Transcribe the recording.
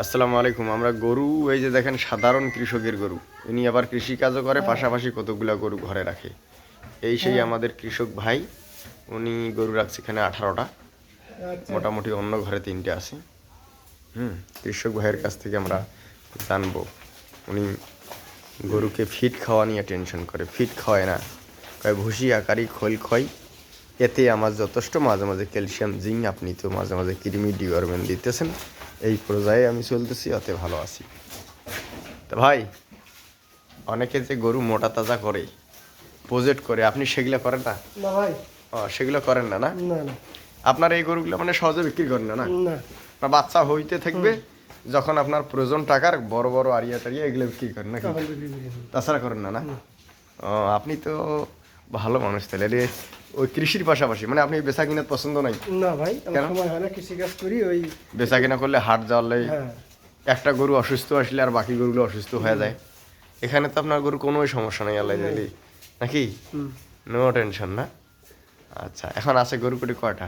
আসসালামু আলাইকুম। আমরা গরু এই যে দেখেন সাধারণ কৃষকের গরু, ইনি আবার কৃষিকাজও করে, পাশাপাশি কতগুলা গরু ঘরে রাখে। এই সেই আমাদের কৃষক ভাই, উনি গরু রাখছে এখানে 18টা, মোটামুটি অন্য ঘরে 3টে আছে। কৃষক ভাইয়ের কাছ থেকে আমরা জানবো উনি গরুকে ফিড খাওয়া নিয়ে টেনশন করে। ফিড খাওয়ায় না, কয় ভুসি আকারি খোল খয়, এতে আমার যথেষ্ট, মাঝে মাঝে ক্যালসিয়াম জিঙ্ক, আপনি তো মাঝে মাঝে কৃমি ডিওয়ার্মেন্ট দিতেছেন, এই পর্যায়ে আমি চলতেছি, অতে ভালো আছি। তা ভাই, অনেকে যে গরু মোটা তাজা করে, প্রজেক্ট করে, আপনি সেগুলো করেন না? না ভাই, ও, সেগুলো করেন না? না, না না আপনার এই গরুগুলো মানে সহজে বিক্রি করেন না? না, না আপনার বাচ্চা হইতে থাকবে, যখন আপনার প্রয়োজন টাকার, বড় বড় আড়িয়া টাড়িয়া এগুলো বিক্রি করেন নাকি? তখন বিক্রি করি আমি। তাছাড়া করেন না? না, ও, আপনি তো ভালো মানুষ তাহলে রে। ওই কৃষির পাশাপাশি মানে আপনি বেচা কিনা পছন্দ নাই? না ভাই, আমার কেন? সময় হয় না, কৃষিকাজ করি ওই। বেচা কিনা করলে হাট যাওয়ালে হ্যাঁ, একটা গরু অসুস্থ আসলে আর বাকি গরুগুলো অসুস্থ হয়ে যায়। এখানে তো আপনার গরু কোনো সমস্যা নেই, আল্লাহ দিলি নাকি, নো টেনশন না। আচ্ছা, এখন আছে গরু কুটি কয়টা?